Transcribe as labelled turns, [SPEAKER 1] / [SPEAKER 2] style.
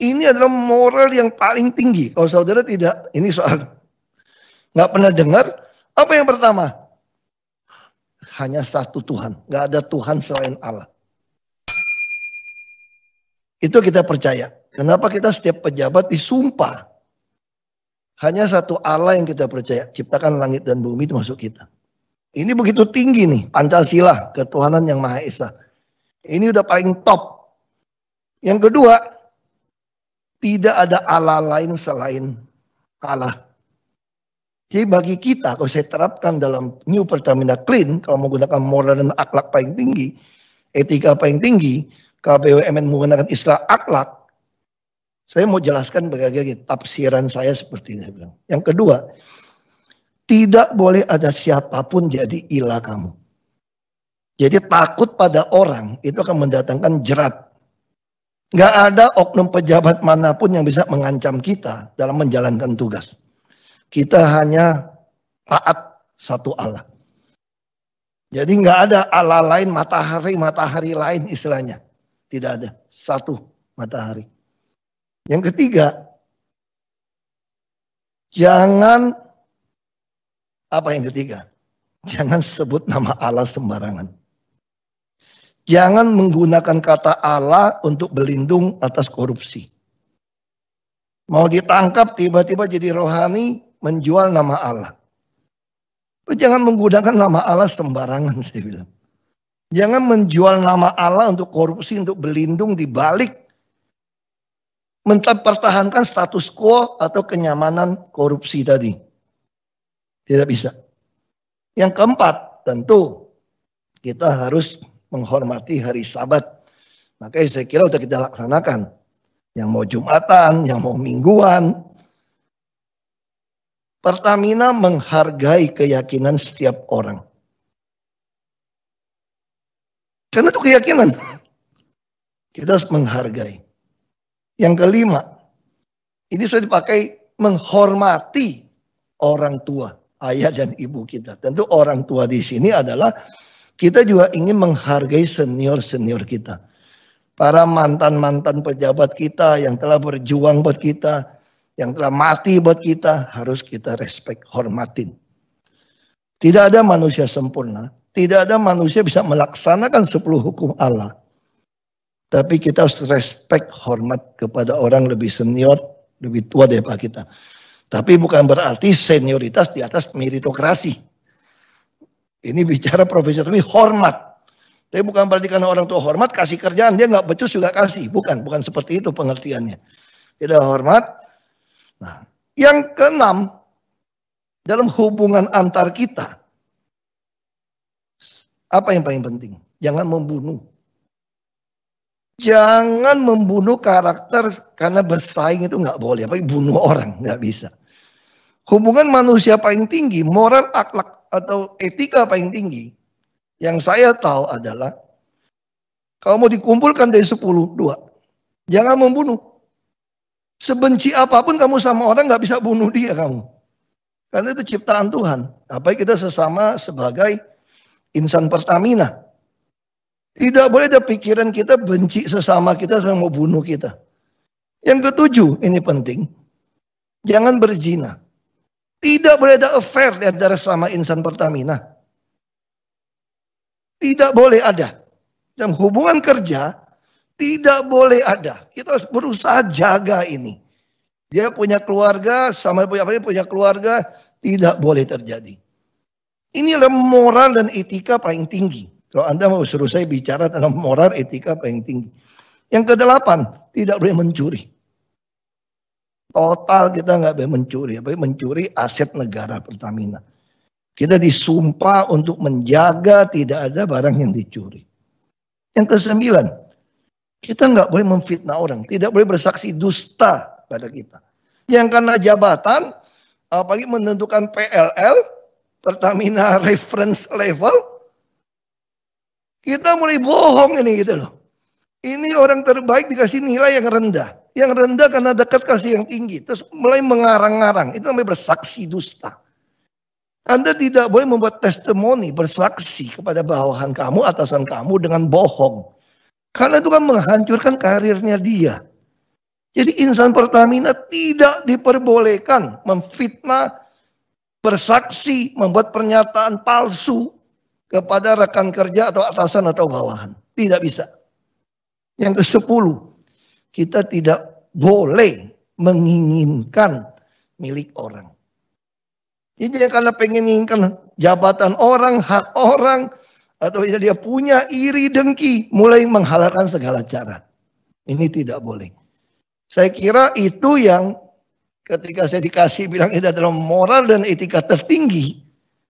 [SPEAKER 1] Ini adalah moral yang paling tinggi. Kalau saudara tidak, ini soal nggak pernah dengar. Apa yang pertama? Hanya satu Tuhan. Nggak ada Tuhan selain Allah. Itu kita percaya. Kenapa kita setiap pejabat disumpah? Hanya satu Allah yang kita percaya. Ciptakan langit dan bumi itu masuk kita. Ini begitu tinggi nih. Pancasila, ketuhanan yang Maha Esa. Ini udah paling top. Yang kedua, tidak ada Allah lain selain Allah. Jadi bagi kita, kalau saya terapkan dalam New Pertamina Clean, kalau menggunakan moral dan akhlak paling tinggi, etika paling tinggi, KBUMN menggunakan istilah akhlak, saya mau jelaskan bagaimana tafsiran saya seperti ini. Yang kedua, tidak boleh ada siapapun jadi ilah kamu. Jadi takut pada orang itu akan mendatangkan jerat. Nggak ada oknum pejabat manapun yang bisa mengancam kita dalam menjalankan tugas. Kita hanya taat satu Allah. Jadi nggak ada Allah lain, matahari lain istilahnya. Tidak ada. Satu matahari. Yang ketiga, jangan, apa yang ketiga? Jangan sebut nama Allah sembarangan. Jangan menggunakan kata Allah untuk berlindung atas korupsi. Mau ditangkap tiba-tiba jadi rohani menjual nama Allah. Jangan menggunakan nama Allah sembarangan, saya bilang. Jangan menjual nama Allah untuk korupsi, untuk berlindung di balik mempertahankan status quo atau kenyamanan korupsi tadi. Tidak bisa. Yang keempat, tentu kita harus menghormati hari Sabat. Makanya saya kira sudah kita laksanakan. Yang mau Jumatan, yang mau mingguan. Pertamina menghargai keyakinan setiap orang. Karena itu keyakinan. Kita harus menghargai. Yang kelima, ini sudah dipakai menghormati orang tua, ayah dan ibu kita. Tentu orang tua di sini adalah kita juga ingin menghargai senior-senior kita. Para mantan-mantan pejabat kita yang telah berjuang buat kita, yang telah mati buat kita, harus kita respect, hormatin. Tidak ada manusia sempurna. Tidak ada manusia bisa melaksanakan 10 hukum Allah. Tapi kita harus respect, hormat kepada orang lebih senior, lebih tua daripada kita. Tapi bukan berarti senioritas di atas meritokrasi. Ini bicara profesional, tapi hormat. Tapi bukan berarti karena orang tua hormat, kasih kerjaan, dia nggak becus juga kasih. Bukan seperti itu pengertiannya. Kita hormat. Nah, yang keenam, dalam hubungan antar kita, apa yang paling penting? Jangan membunuh. Jangan membunuh karakter karena bersaing itu nggak boleh. Apalagi bunuh orang, nggak bisa. Hubungan manusia paling tinggi, moral, akhlak, atau etika paling tinggi yang saya tahu adalah kalau mau dikumpulkan dari 10, 2. Jangan membunuh. Sebenci apapun kamu sama orang gak bisa bunuh dia kamu. Karena itu ciptaan Tuhan. Apalagi kita sesama sebagai insan Pertamina. Tidak boleh ada pikiran kita benci sesama kita yang mau bunuh kita. Yang ketujuh, ini penting. Jangan berzina. Tidak boleh ada affair di antara sama insan Pertamina. Tidak boleh ada. Dalam hubungan kerja, tidak boleh ada. Kita harus berusaha jaga ini. Dia punya keluarga, sama punya keluarga, tidak boleh terjadi. Inilah moral dan etika paling tinggi. Kalau Anda mau suruh saya bicara tentang moral, etika paling tinggi. Yang kedelapan, tidak boleh mencuri. Total kita nggak boleh mencuri, apalagi mencuri aset negara Pertamina. Kita disumpah untuk menjaga tidak ada barang yang dicuri. Yang kesembilan, kita nggak boleh memfitnah orang, tidak boleh bersaksi dusta pada kita. Yang karena jabatan, apalagi menentukan PLL, Pertamina Reference Level, kita mulai bohong ini gitu loh. Ini orang terbaik dikasih nilai yang rendah. Yang rendah karena dekat kasih yang tinggi. Terus mulai mengarang-ngarang. Itu namanya bersaksi dusta. Anda tidak boleh membuat testimoni, bersaksi kepada bawahan kamu, atasan kamu dengan bohong. Karena itu kan menghancurkan karirnya dia. Jadi insan Pertamina tidak diperbolehkan memfitnah, bersaksi, membuat pernyataan palsu kepada rekan kerja atau atasan atau bawahan. Tidak bisa. Yang ke-10, kita tidak boleh menginginkan milik orang. Jadi karena pengen menginginkan jabatan orang, hak orang, atau dia punya iri dengki, mulai menghalalkan segala cara. Ini tidak boleh. Saya kira itu yang ketika saya dikasih bilang itu adalah moral dan etika tertinggi.